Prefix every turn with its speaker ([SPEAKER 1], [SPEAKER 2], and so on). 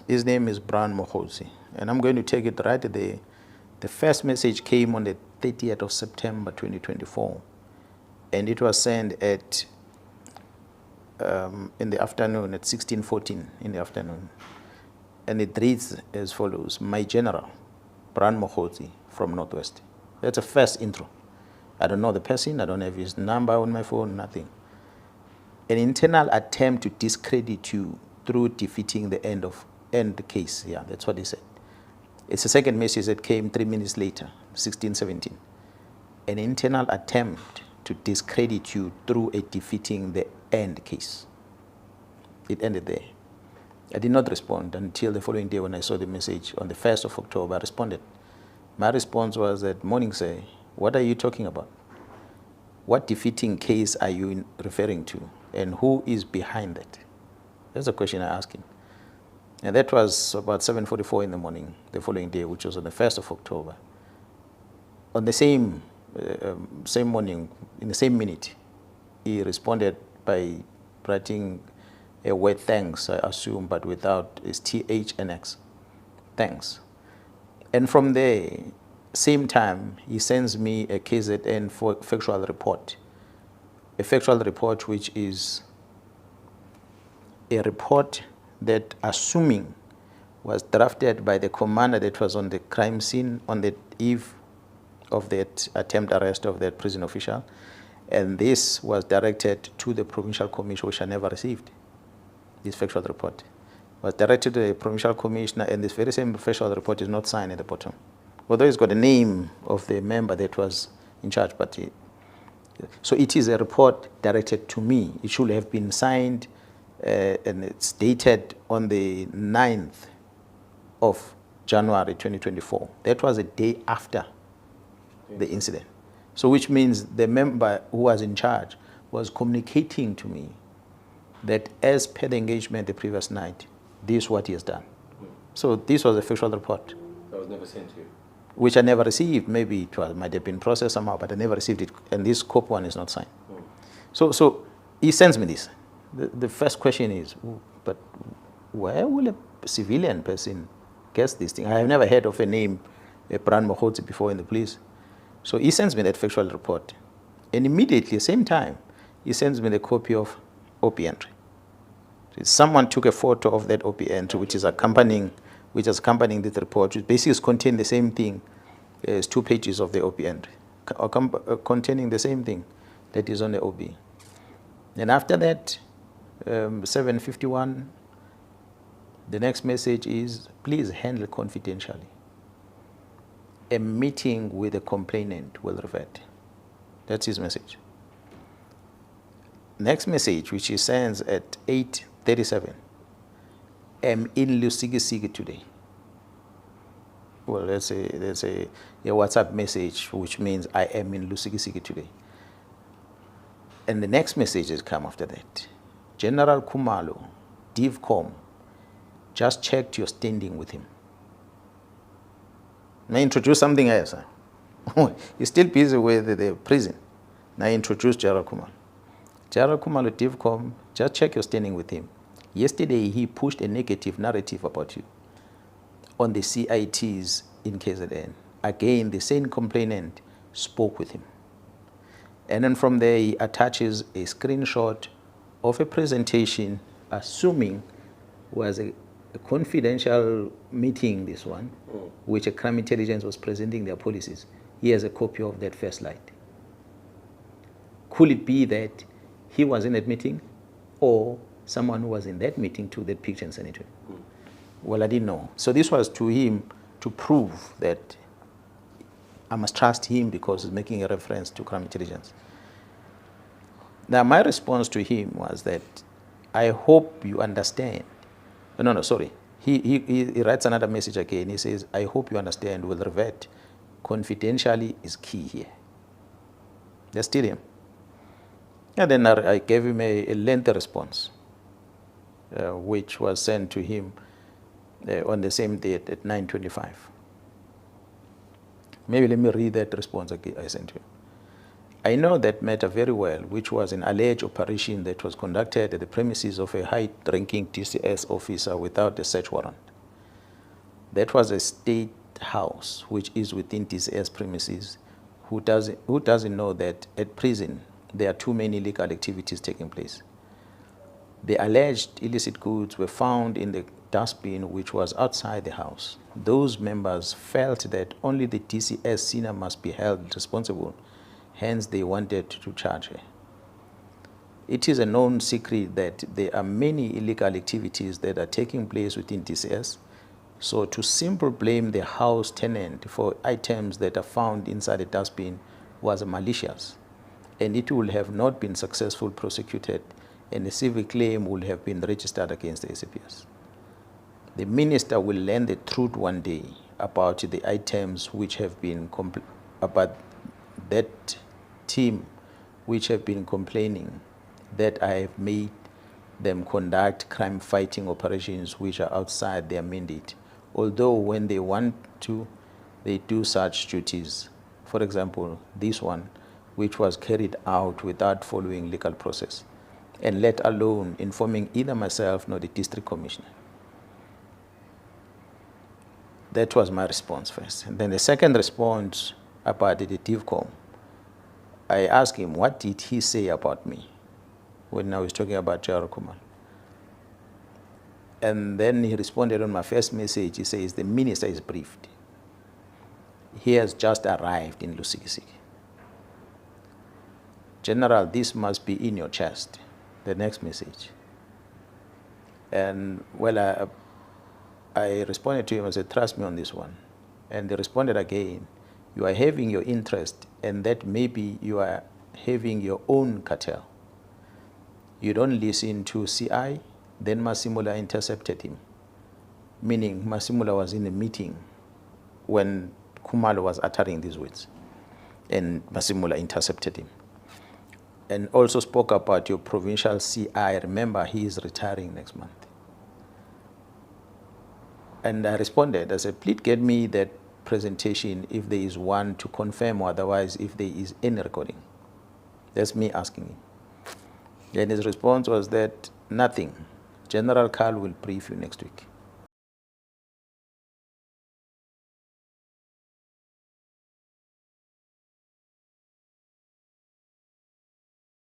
[SPEAKER 1] His name is Brown Mogotsi. And I'm going to take it right there. The first message came on the 30th of September 2024. And it was sent at in the afternoon at 16:14 in the afternoon. And it reads as follows: My General, Brown Mogotsi from Northwest. That's a first intro. I don't know the person, I don't have his number on my phone, nothing. An internal attempt to discredit you through defeating the end case. Yeah, that's what he said. It's a second message that came 3 minutes later, 16:17. An internal attempt to discredit you through a defeating the end case. It ended there. I did not respond until the following day when I saw the message on the 1st of October. I responded. My response was that, morning, sir, what are you talking about? What defeating case are you referring to? And who is behind that? That's a question I asked him. And that was about 7:44 in the morning, the following day, which was on the 1st of October. On the same morning, in the same minute, he responded by writing a word thanks, I assume, but without his TH and X. Thanks. And from there, same time, he sends me a KZN for factual report. A factual report which is a report that, assuming, was drafted by the commander that was on the crime scene on the eve of that attempt arrest of that prison official. And this was directed to the Provincial Commission, which I never received. This factual report was directed to the Provincial Commissioner, and this very same factual report is not signed at the bottom. Although it's got the name of the member that was in charge, but so it is a report directed to me. It should have been signed, and it's dated on the 9th of January 2024. That was a day after the incident. So which means the member who was in charge was communicating to me that as per the engagement the previous night, this is what he has done. So this was a factual report.
[SPEAKER 2] That was never sent to you?
[SPEAKER 1] Which I never received. Maybe it might have been processed somehow, but I never received it. And this COP one is not signed. So he sends me this. The first question is, but where will a civilian person guess this thing? I have never heard of a name, Brown Mogotsi, before in the police. So he sends me that factual report. And immediately, same time, he sends me the copy of OP entry. Someone took a photo of that OP entry, which is accompanying this report, which basically contains the same thing as 2 pages of the OP entry, containing the same thing that is on the OP. And after that, 7:51, the next message is, please handle confidentially. A meeting with the complainant will revert. That's his message. Next message, which he sends at 8:37. I'm in Lusikisiki today. Well, there's a WhatsApp message, which means I am in Lusikisiki today. And the next messages come after that. General Khumalo, DivCom, just checked your standing with him. Now introduce something else. He's still busy with the prison. Now introduce General Khumalo. General Khumalo, DivCom, just check your standing with him. Yesterday, he pushed a negative narrative about you on the CITs in KZN. Again, the same complainant spoke with him. And then from there, he attaches a screenshot of a presentation, assuming was a confidential meeting, this one, which a crime intelligence was presenting their policies. He has a copy of that first slide. Could it be that he was in that meeting, or someone who was in that meeting took that picture and sent it to him? Well, I didn't know. So this was to him to prove that I must trust him because he's making a reference to crime intelligence. Now, my response to him was that I hope you understand. No, sorry. He writes another message again. He says, I hope you understand, will revert. Confidentially is key here. That's still him. And then I gave him a lengthy response, which was sent to him on the same date at 9:25. Maybe let me read that response I sent to him. I know that matter very well, which was an alleged operation that was conducted at the premises of a high-ranking DCS officer without a search warrant. That was a state house which is within DCS premises. Who doesn't know that at prison there are too many illegal activities taking place? The alleged illicit goods were found in the dustbin which was outside the house. Those members felt that only the DCS senior must be held responsible, hence they wanted to charge her. It is a known secret that there are many illegal activities that are taking place within DCS, so to simply blame the house tenant for items that are found inside the dustbin was malicious, and it would have not been successfully prosecuted, and a civil claim would have been registered against the SAPS. The minister will learn the truth one day about the items which have been about that team which have been complaining that I have made them conduct crime-fighting operations which are outside their mandate, although when they want to, they do such duties. For example, this one, which was carried out without following legal process, and let alone informing either myself nor the district commissioner. That was my response first. And then the second response about the DIVCOM, I asked him, what did he say about me when I was talking about Jaro Kumar? And then he responded on my first message. He says, the minister is briefed. He has just arrived in Lusikisiki. General, this must be in your chest. The next message. And well, I responded to him. I said, trust me on this one. And he responded again, you are having your interest, and that maybe you are having your own cartel. You don't listen to CI. Then Masimula intercepted him, meaning Masimula was in a meeting when Khumalo was uttering these words, and Masimula intercepted him. And also spoke about your provincial CI. Remember, he is retiring next month. And I responded, I said, please get me that presentation if there is one to confirm, or otherwise if there is any recording. That's me asking him. And his response was that nothing. General Carl will brief you next week.